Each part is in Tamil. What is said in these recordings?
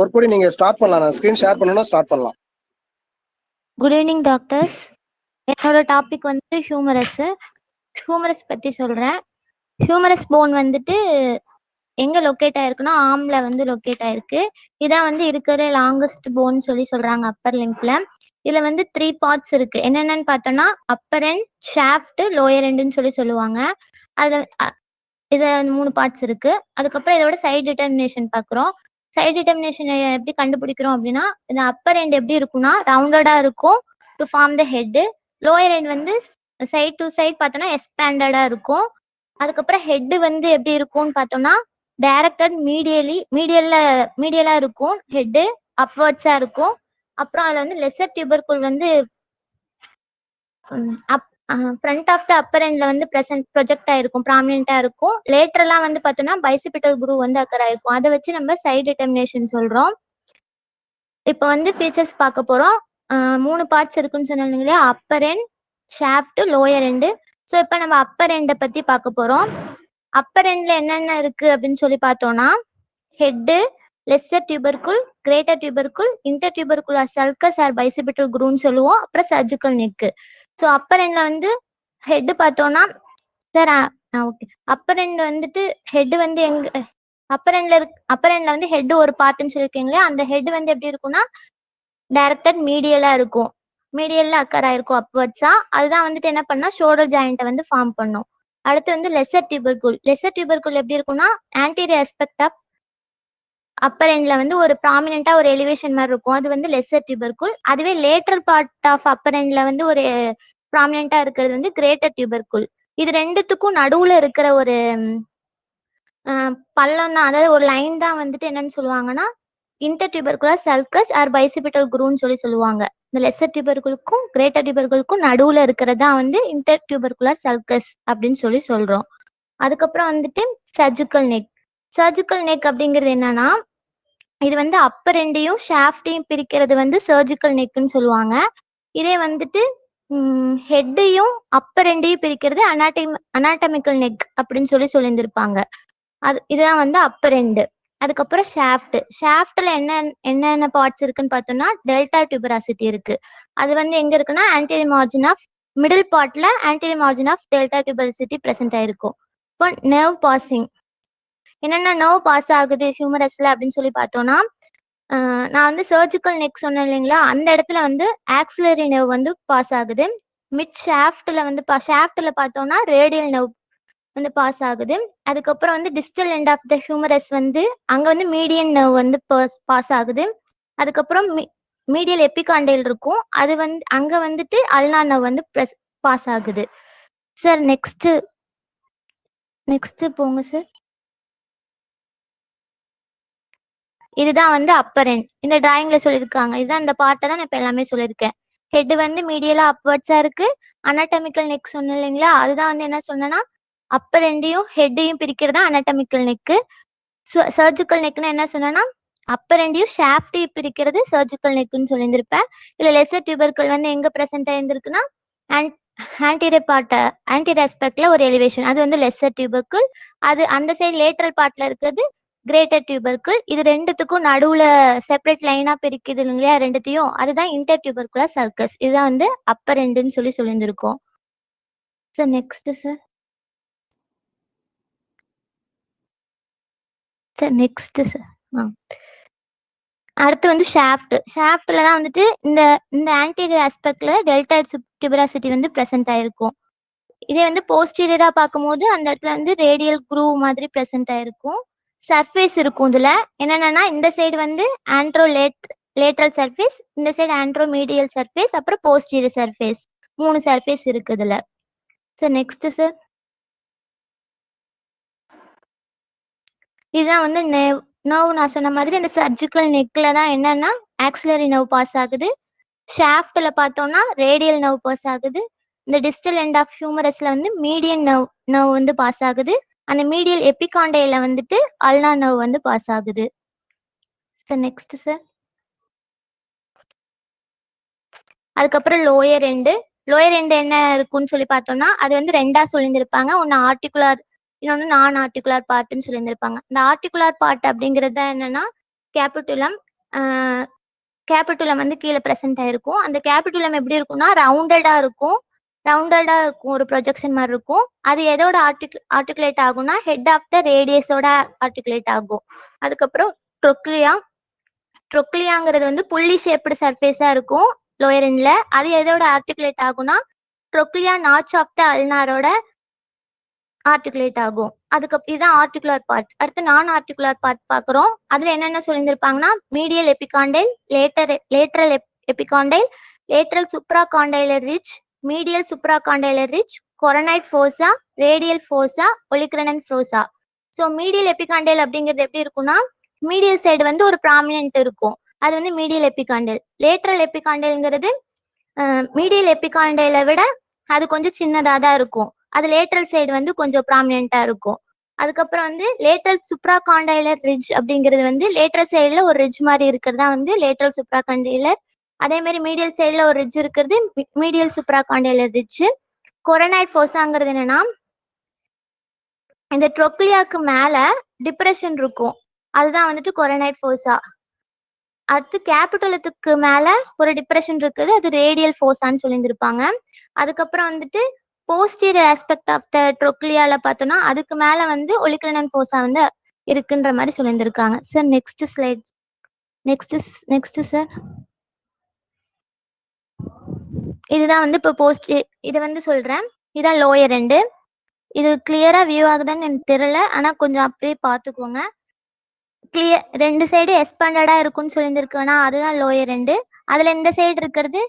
பொற்பொடி நீங்க ஸ்டார்ட் பண்ணலாம். நான் ஸ்கிரீன் ஷேர் பண்ணனும் ஸ்டார்ட் பண்ணலாம். Good evening doctors. என்னோட டாபிக் வந்து ஹியூமரஸ் பத்தி சொல்றேன். ஹியூமரஸ் போன் வந்துட்டு எங்க லொக்கேட் ஆயிருக்குன்னா ஆர்ம்ல வந்து லொக்கேட் ஆயிருக்கு. இதான் வந்து இருக்கிற லாங்கஸ்ட் போன் சொல்றாங்க அப்பர் லிம்ப்ல. இதுல வந்து 3 பார்ட்ஸ் இருக்கு. என்னென்னு பார்த்தோம்னா அப்பர் எண்ட், ஷாஃப்ட், லோயர் எண்டுன்னு சொல்லுவாங்க. அதுல இது 3 பார்ட்ஸ் இருக்கு. அதுக்கப்புறம் இதோட சைட் டிட்டர்மினேஷன் பார்க்குறோம். சைட் டிட்டர்மினேஷன் எப்படி கண்டுபிடிக்கிறோம் அப்படின்னா, இந்த அப்பர் எண்ட் எப்படி இருக்கும்னா ரவுண்டடா இருக்கும் to form the head. Lower end வந்து சைட் டு சைட் பார்த்தோம்னா எக்ஸ்பேண்டடா இருக்கும். அதுக்கப்புறம் ஹெட் வந்து எப்படி இருக்கும்னு பார்த்தோம்னா டைரக்டட் மீடியலா இருக்கும். ஹெட் அப்வர்ட்ஸா இருக்கும். அப்புறம் அதுல வந்து லெசர் டியூபர்குள் வந்து ஃப்ரண்ட் ஆஃப் த அப்பர் எண்ட்ல வந்து ப்ரொஜெக்ட் ஆயிருக்கும், ப்ராமினென்ட்டா இருக்கும். லேட்டரலா வந்து பார்த்தோம்னா பைசிபிட்டல் குரூவ் வந்து அக்கர் ஆயிருக்கும். அதை வச்சு நம்ம சைட் டிட்டர்மினேஷன் சொல்றோம். இப்போ வந்து ஃபீச்சர்ஸ் பார்க்க போறோம். 3 பார்ட்ஸ் இருக்குன்னு சொன்னாங்க இல்லையா, Appar end, shaft, lower end. So இப்போ நம்ம அப்பர் எண்டை பத்தி பார்க்க போறோம். அப்பர் எண்ட்ல என்னென்ன இருக்கு அப்படின்னு சொல்லி பார்த்தோம்னா head, lesser tubercle, greater tubercle, intertubercular sulcus or bicipital குரூன்னு சொல்லுவோம். அப்புறம் சர்ஜிக்கல் நெக்கு. ஸோ அப்பர் எண்ட்ல வந்து ஹெட் பார்த்தோம்னா சார் ஓகே, அப்பர் எண்ட் வந்துட்டு ஹெட் வந்து அப்பர் எண்ட்ல வந்து ஹெட் ஒரு பார்ட்னு சொல்லியிருக்கீங்களே, அந்த ஹெட் வந்து எப்படி இருக்கும்னா டைரக்டட் மீடியலா இருக்கும். மீடியல்ல அக்கர் ஆயிருக்கும் அப்வர்ட்ஸா. அதுதான் வந்துட்டு என்ன பண்ணா ஷோல்டர் ஜாயிண்ட்டை வந்து ஃபார்ம் பண்ணும். அடுத்து வந்து லெசர் டியூபர்குள் எப்படி இருக்கும்னா ஆன்டீரியர் ஆஸ்பெக்ட் ஆஃப் அப்பர் எண்ட்ல வந்து ஒரு ப்ராமினென்ட்டா ஒரு எலிவேஷன் மாதிரி இருக்கும். அது வந்து லெசர் டியூபர்குள். அதுவே லேட்டர் பார்ட் ஆஃப் அப்பர் எண்ட்ல வந்து ஒரு ப்ராமினென்ட்டா இருக்கிறது வந்து கிரேட்டர் டியூபர்குள். இது ரெண்டுத்துக்கும் நடுவுல இருக்கிற ஒரு பள்ளம் தான், அதாவது ஒரு லைன் தான் வந்துட்டு என்னன்னு சொல்லுவாங்கன்னா inter tubercular sulcus or bicipital குரூன்னு சொல்லுவாங்க. இந்த லெசர் டியூபர்குளுக்கும் கிரேட்டர் டியூபர்குளுக்கும் நடுவுல இருக்கிறதா வந்து இன்டர் டியூபர்குலர் சல்கஸ் அப்படின்னு சொல்றோம். அதுக்கப்புறம் வந்துட்டு சர்ஜிக்கல் நெக் அப்படிங்கிறது என்னன்னா, இது வந்து அப்பர் எண்டையும் ஷாஃப்டையும் பிரிக்கிறது வந்து சர்ஜிக்கல் நெக்குன்னு சொல்லுவாங்க. இதே வந்துட்டு ஹெட்டையும் அப்பர் எண்டையும் பிரிக்கிறது அனாட்டமிக்கல் நெக் அப்படின்னு சொல்லியிருந்திருப்பாங்க. இதுதான் வந்து அப்பர் எண்டு. அதுக்கப்புறம் ஷாஃப்ட்ல என்னென்ன பார்ட்ஸ் இருக்குன்னு பார்த்தோம்னா டெல்டா டியூபராசிட்டி இருக்கு. அது வந்து எங்க இருக்குன்னா ஆன்டீரியர் மார்ஜின் ஆஃப் மிடில் பார்ட்ல anterior margin of deltoid tuberosity present ஆயிருக்கும். இப்போ நர்வ் பாசிங், என்னென்ன நர்வ் பாஸ் ஆகுது ஹியூமரஸ்ல அப்படின்னு சொல்லி பார்த்தோம்னா, நான் வந்து சர்ஜிக்கல் நெக் சொன்னேன் இல்லைங்களா, அந்த இடத்துல வந்து ஆக்சிலரி நர்வ் வந்து பாஸ் ஆகுது. மிட் ஷாஃப்ட்ல பார்த்தோம்னா ரேடியல் நர்வ் வந்து பாஸ் ஆகுது. அதுக்கப்புறம் வந்து distal end of the humerus வந்து அங்க வந்து மீடியன் நர்வ் வந்து பாஸ் ஆகுது. அதுக்கப்புறம் மீடியல் எபிகாண்டைல் இருக்கும், அது வந்து அங்க வந்துட்டு அல்னா நர்வ் வந்து பாஸ் ஆகுது. சார் நெக்ஸ்ட் போங்க சார். இதுதான் வந்து அப்பர் எண்ட். இந்த டிராயிங்ல சொல்லியிருக்காங்க. இதுதான் இந்த பார்ட்டை தான் நான் இப்போ எல்லாமே சொல்லியிருக்கேன். ஹெட் வந்து மீடியலா அப்வர்ட்ஸா இருக்கு. அனாட்டமிக்கல் நெக் சொன்னேன் இல்லைங்களா, அதுதான் வந்து என்ன சொன்னேன்னா அப்பர் எண்டையும் ஹெட்டையும் பிரிக்கிறதா அனாட்டமிக்கல் நெக்கு. சர்ஜிக்கல் நெக்னா என்ன சொன்னா அப்பர் எண்டையும் ஷாஃப்டையும் பிரிக்கிறது சர்ஜிக்கல் நெக்குன்னு சொல்லியிருந்திருப்பேன். இல்ல லெசர் டியூபர்குள் வந்து எங்க பிரசன்ட் ஆயிருந்திருக்குன்னா ஆன்டீரியர் ஆஸ்பெக்ட்ல ஒரு எலிவேஷன், அது வந்து லெசர் டியூபர்குள். அது அந்த சைடு லேட்டரல் பார்ட்ல இருக்கிறது கிரேட்டர் டியூபர்குள். இது ரெண்டுத்துக்கும் நடுவுல செப்பரேட் லைனா பிரிக்குது இல்லையா ரெண்டுத்தையும், அதுதான் இன்டர் டியூபர்குலர் சல்கஸ். இதுதான் வந்து அப்பர் எண்டுன்னு சொல்லியிருந்திருக்கோம். Sir next sir. அடுத்து வந்து ஷாஃப்ட்ல தான் வந்துட்டு இந்த ஆன்டீரியர் ஆஸ்பெக்ட்ல டெல்டா டியூபராசிட்டி வந்து பிரசன்ட் ஆயிருக்கும். இதே வந்து போஸ்டீரியரா பார்க்கும்போது அந்த இடத்துல வந்து ரேடியல் குரூவ் மாதிரி பிரசன்ட் ஆயிருக்கும். சர்ஃபேஸ் இருக்கும். இதுல என்னென்னா இந்த சைடு வந்து லேட்ரல் சர்ஃபேஸ், இந்த சைடு ஆண்ட்ரோ மீடியல் சர்ஃபேஸ், அப்புறம் போஸ்டீரியர் சர்ஃபேஸ், 3 சர்ஃபேஸ் இருக்கு இதுல. Sir next sir. இதுதான் வந்து நர்வ். நான் சொன்ன மாதிரி இந்த சர்ஜிக்கல் நெக்ல தான் என்னன்னா ஆக்சிலரி நர்வ் பாஸ் ஆகுது. ஷாஃப்ட்ல பார்த்தோம்னா ரேடியல் நர்வ் பாஸ் ஆகுது. இந்த டிஸ்டல் எண்ட் ஆஃப் ஹியூமரஸ்ல வந்து மீடியன் நர்வ் வந்து பாஸ் ஆகுது. அந்த மீடியல் எபிகாண்டைல வந்துட்டு அல்னா நர்வ் வந்து பாஸ் ஆகுது. Sir next sir. அதுக்கப்புறம் லோயர் எண்டு என்ன இருக்குன்னு சொல்லி பார்த்தோம்னா அது வந்து 2ஆ சொல்லியிருந்திருப்பாங்க. ஒன்று ஆர்டிகுலர், இன்னொன்று நான் ஆர்டிகுலர் பார்ட்னு சொல்லியிருந்திருப்பாங்க. இந்த ஆர்டிகுலர் பார்ட் அப்படிங்கிறது தான் என்னன்னா கேபிட்டுலம். கேபிட்டுலம் வந்து கீழே ப்ரெசென்ட் ஆயிருக்கும். அந்த கேபிட்டுலம் எப்படி இருக்கும்னா ரவுண்டடா இருக்கும் ஒரு ப்ரொஜெக்ஷன் மாதிரி இருக்கும். அது எதோட ஆர்டிகுலேட் ஆகும்னா ஹெட் ஆஃப் த ரேடியஸோட ஆர்டிகுலேட் ஆகும். அதுக்கப்புறம் ட்ரொக்லியாங்கிறது வந்து புள்ளி ஷேப்டு சர்ஃபேஸா இருக்கும் லோயர் எண்ட்ல. அது எதோட ஆர்டிகுலேட் ஆகும்னா ட்ரொக்லியா நாட்ச் ஆஃப் த அல்னாரோட ஆர்டிகுலேட் ஆகும். இதுதான் ஆர்டிகுலர் பார்ட். அடுத்து நான் ஆர்டிகுலர் பார்ட் பார்க்குறோம். அதுல என்னென்ன சொல்லியிருந்திருப்பாங்கன்னா medial epicondyle, lateral epicondyle, lateral supracondylar ridge, medial supracondylar ridge, coronoid fossa, radial fossa, olecranon fossa. So medial epicondyle அப்படிங்கிறது எப்படி இருக்கும்னா மீடியல் சைடு வந்து ஒரு ப்ராமினன்ட் இருக்கும். அது வந்து மீடியல் எபிகாண்டைல். லேட்டரல் எபிகாண்டைல்ங்கிறது மீடியல் எபிகாண்டைலை விட அது கொஞ்சம் சின்னதாக தான் இருக்கும். அது லேட்டரல் சைடு வந்து கொஞ்சம் ப்ராமினென்ட்டா இருக்கும். அதுக்கப்புறம் வந்து லேட்டரல் சுப்ராகாண்டைலர் ரிட்ஜ் அப்படிங்கிறது வந்து லேட்டரல் சைடில் ஒரு ரிட்ஜ் மாதிரி இருக்கிறது தான் வந்து லேட்டரல் சுப்ராகாண்டைலர். அதே மாதிரி மீடியல் சைடில் ஒரு ரிட்ஜ் இருக்கிறது மீடியல் சுப்ராகாண்டைலர் ரிட்ஜ். கொரனைட் ஃபோசாங்கிறது என்னன்னா இந்த ட்ரொக்லியாக்கு மேல டிப்ரெஷன் இருக்கும், அதுதான் வந்துட்டு கொரனைட் ஃபோசா. அடுத்து கேபிட்டலத்துக்கு மேல ஒரு டிப்ரெஷன் இருக்குது, அது ரேடியல் ஃபோசான்னு சொல்லியிருந்திருப்பாங்க. அதுக்கப்புறம் வந்துட்டு போஸ்டீரியர் ஆஸ்பெக்ட் ஆஃப் த ட்ரொக்லியால பார்த்தோம்னா அதுக்கு மேல வந்து ஒலிக்ரனன் ஃபோசா வந்து இருக்குன்ற மாதிரி சொல்லியிருந்திருக்காங்க. Sir next slide. Next sir. இதுதான் வந்து இப்போ இது வந்து சொல்றேன். இதான் லோயர் எண்டு. இது கிளியரா வியூ ஆகுதான்னு எனக்கு தெரியல, ஆனா கொஞ்சம் அப்படியே பார்த்துக்கோங்க. கிளியர் ரெண்டு சைடு எக்ஸ்பாண்டடா இருக்கும்னு சொல்லியிருந்திருக்கேன்னா அதுதான் லோயர் எண்டு. அதுல இந்த சைடு இருக்கிறது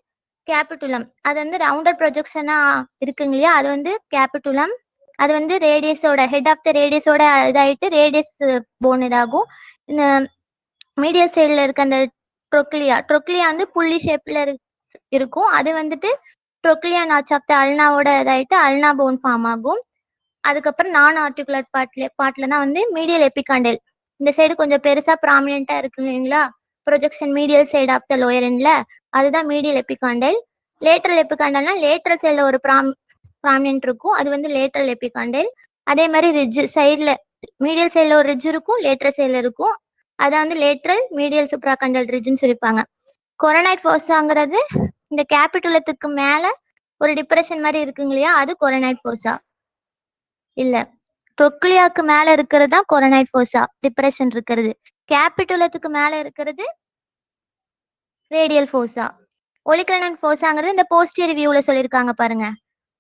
கேபிட்டுலம். அது வந்து ரவுண்டட் ப்ரொஜெக்ஷனா இருக்குங்க இல்லையா, அது வந்து கேபிட்டுலம். அது வந்து ரேடியஸோட ஹெட் ஆஃப் த ரேடியஸோட இதாயிட்டு ரேடியஸ் போன் இதாகும். இந்த மீடியல் சைடில் இருக்க அந்த ட்ரொக்லியா வந்து புள்ளி ஷேப்ல இருக்கும். அது வந்துட்டு ட்ரொக்லியா நாட்ச் ஆஃப் த அல்னாவோட இதாயிட்டு அல்னா போன் ஃபார்ம் ஆகும். அதுக்கப்புறம் நான் ஆர்டிகுலர் பார்ட்ல தான் வந்து மீடியல் எபிகாண்டைல். இந்த சைடு கொஞ்சம் பெருசா ப்ராமினென்ட்டா இருக்கு இல்லைங்களா projection medial side of the lower எண்ட்ல, அதுதான் மீடியல் எபிகாண்டைல். லேட்டரல் எபிகாண்டைல்னா லேட்டரல் சைடில் ஒரு ப்ராமினென்ட் இருக்கும், அது வந்து லேட்டரல் எபிகாண்டைல். அதே மாதிரி ரிட்ஜ் சைடில் மீடியல் சைடில் ஒரு ரிட்ஜ் இருக்கும், லேட்டரல் சைடில் இருக்கும், அதை வந்து லேட்டரல் மீடியல் சுப்ராகாண்டல் ரிட்ஜ்னு சொல்லியிருப்பாங்க. கொரனைட் ஃபோசாங்கிறது இந்த கேபிட்டுலத்துக்கு மேல ஒரு டிப்ரெஷன் மாதிரி இருக்குங்க இல்லையா, அது கொரனைட் ஃபோசா. இல்ல, ட்ரொக்லியாக்கு மேல இருக்கிறது தான் கொரனைட் ஃபோசா, டிப்ரெஷன் இருக்கிறது. கேபிட்டுலத்துக்கு மேல இருக்கிறது ரேடியல் ஃபோசா. ஒலிக்ரனன் ஃபோசாங்கிறது இந்த போஸ்டியர் வியூல சொல்லியிருக்காங்க பாருங்க,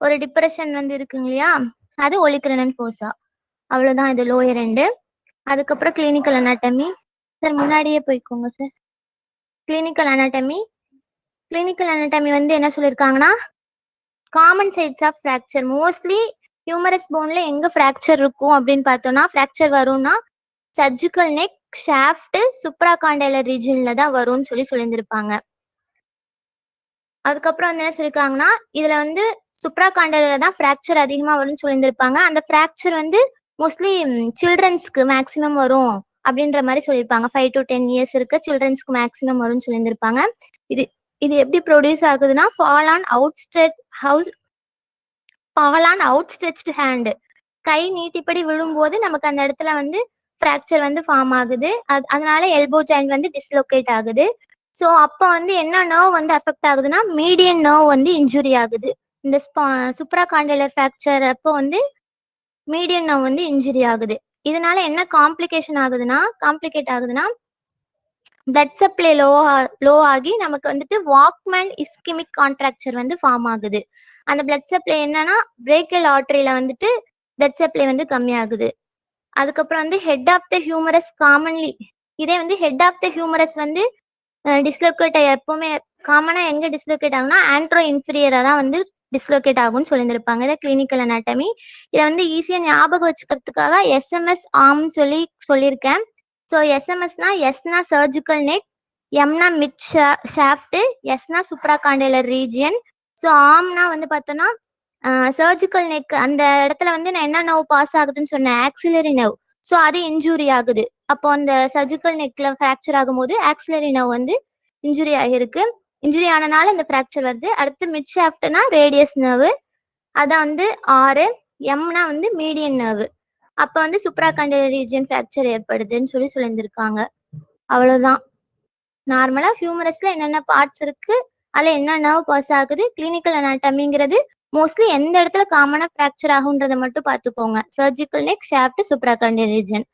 ஒரு டிப்ரெஷன் வந்து இருக்குங்க இல்லையா, அது ஒலிக்ரனன் ஃபோசா. அவ்வளவுதான் இது லோயர் எண்டு. அதுக்கப்புறம் கிளினிக்கல் அனாட்டமி. சார் முன்னாடியே போய்க்கோங்க சார். கிளினிக்கல் அனாட்டமி வந்து என்ன சொல்லியிருக்காங்கன்னா common sites of fracture. Mostly humerus போன்ல எங்க ஃப்ராக்சர் இருக்கும் அப்படின்னு பார்த்தோம்னா ஃப்ராக்சர் வரும்னா சர்ஜிக்கல் நெக், ஷாஃப்ட், சுப்ராகாண்டைலர் ரீஜன்ல தான் வரும்னு சொல்லியிருந்திருப்பாங்க. அதுக்கப்புறம் வந்து என்ன சொல்லியிருக்காங்கன்னா இதுல வந்து சுப்ராகாண்டைலர்ல தான் ஃப்ராக்சர் அதிகமா வரும்னு சொல்லியிருந்திருப்பாங்க. அந்த ஃப்ராக்சர் வந்து மோஸ்ட்லி சில்ட்ரன்ஸ்க்கு மேக்ஸிமம் வரும் அப்படின்ற மாதிரி சொல்லியிருப்பாங்க. 5 to 10 years இருக்க சில்ட்ரன்ஸ்க்கு மேக்ஸிமம் வரும்னு சொல்லியிருந்திருப்பாங்க. இது எப்படி ப்ரொடியூஸ் ஆகுதுன்னா ஃபால் ஆன் அவுட்ஸ்ட்ரெச்டு ஹேண்ட், கை நீட்டிப்படி விழும்போது நமக்கு அந்த இடத்துல வந்து ஃப்ராக்சர் வந்து ஃபார்ம் ஆகுது. அதனால எல்போ ஜாயிண்ட் வந்து டிஸ்லோகேட் ஆகுது. ஸோ அப்போ வந்து என்ன நர்வ் வந்து அஃபெக்ட் ஆகுதுன்னா மீடியன் நர்வ் வந்து இன்ஜுரி ஆகுது. இந்த சுப்ராகாண்டைலர் ஃப்ராக்சர் அப்போ வந்து மீடியன் நர்வ் வந்து இன்ஜுரி ஆகுது. இதனால என்ன காம்ப்ளிகேட் ஆகுதுன்னா பிளட் சப்ளை லோ ஆகி நமக்கு வந்துட்டு வாக்மேன் இஸ்கிமிக் கான்ட்ராக்சர் வந்து ஃபார்ம் ஆகுது. அந்த பிளட் சப்ளை என்னன்னா பிரேக்கியல் ஆர்டரியில வந்துட்டு பிளட் சப்ளை வந்து கம்மியாகுது. அதுக்கப்புறம் வந்து head of the humerus commonly, இதே வந்து ஹெட் ஆஃப் த ஹியூமரஸ் வந்து டிஸ்லோகேட் எப்பவுமே காமனா எங்க டிஸ்லோகேட் ஆகும்னா ஆண்ட்ரோ இன்ஃபீரியரா தான் வந்து டிஸ்லோகேட் ஆகும்னு சொல்லியிருந்திருப்பாங்க. இதை கிளினிக்கல் அனாட்டமி. இதை வந்து ஈஸியா ஞாபகம் வச்சுக்கிறதுக்காக எஸ்எம்எஸ் ஆர்ம் சொல்லியிருக்கேன். ஸோ எஸ்எம்எஸ்னா எஸ்னா சர்ஜிக்கல் நெக், எம்னா மிட் ஷாஃப்ட், எஸ்னா சுப்ராகாண்டைலர் ரீஜியன். ஸோ ஆர்ம்னா வந்து பார்த்தோம்னா சர்ஜிக்கல் நெக், அந்த இடத்துல வந்து நான் என்ன நர்வ் பாஸ் ஆகுதுன்னு சொன்னேன், ஆக்சிலரி நர்வ். ஸோ அது இன்ஜூரி ஆகுது. அப்போ அந்த சர்ஜிக்கல் நெக்ல ஃப்ராக்சர் ஆகும்போது ஆக்சிலரி நர்வ் வந்து இன்ஜுரி ஆகிருக்கு. இன்ஜுரி ஆனனால இந்த ஃப்ராக்சர் வருது. அடுத்து மிட் ஷாஃப்ட்னா ரேடியஸ் நர்வு, அதான் வந்து 6. எம்னா வந்து மீடியன் நர்வு. அப்போ வந்து சுப்ராகாண்டைலர் ரீஜியன் ஃப்ராக்சர் ஏற்படுதுன்னு சொல்லியிருந்திருக்காங்க. அவ்வளவுதான். நார்மலா ஹியூமரஸ்ல என்னென்ன பார்ட்ஸ் இருக்கு, அதுல என்ன நர்வ் பாஸ் ஆகுது, கிளினிக்கல் அனாட்டமிங்கிறது மோஸ்ட்லி எந்த இடத்துல காமனா ஃப்ராக்சர் ஆகுன்றதை மட்டும் பார்த்துக்கோங்க. Surgical neck, shaft, supracondylar region.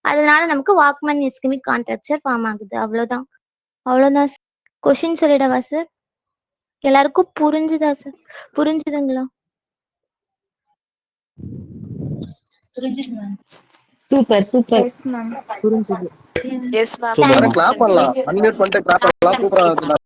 அதனால நமக்கு வாக்மன் இஸ்கெமிக் கான்ட்ராக்சர் ஃபார்ம் ஆகுது. அவ்வளவுதான். கொஸ்டின் சொல்லிடவா சார்? எல்லாருக்கும் புரிஞ்சுதா சார்? புரிஞ்சுதுங்களா? Super super. Yes ma'am. புரிஞ்சுது. Yes ma'am. எல்லாரும் கிளாப் பண்ணலாம், அன்மியூட் பண்ணிட்டு கிளாப் பண்ணலாம். சூப்பரா இருக்கு.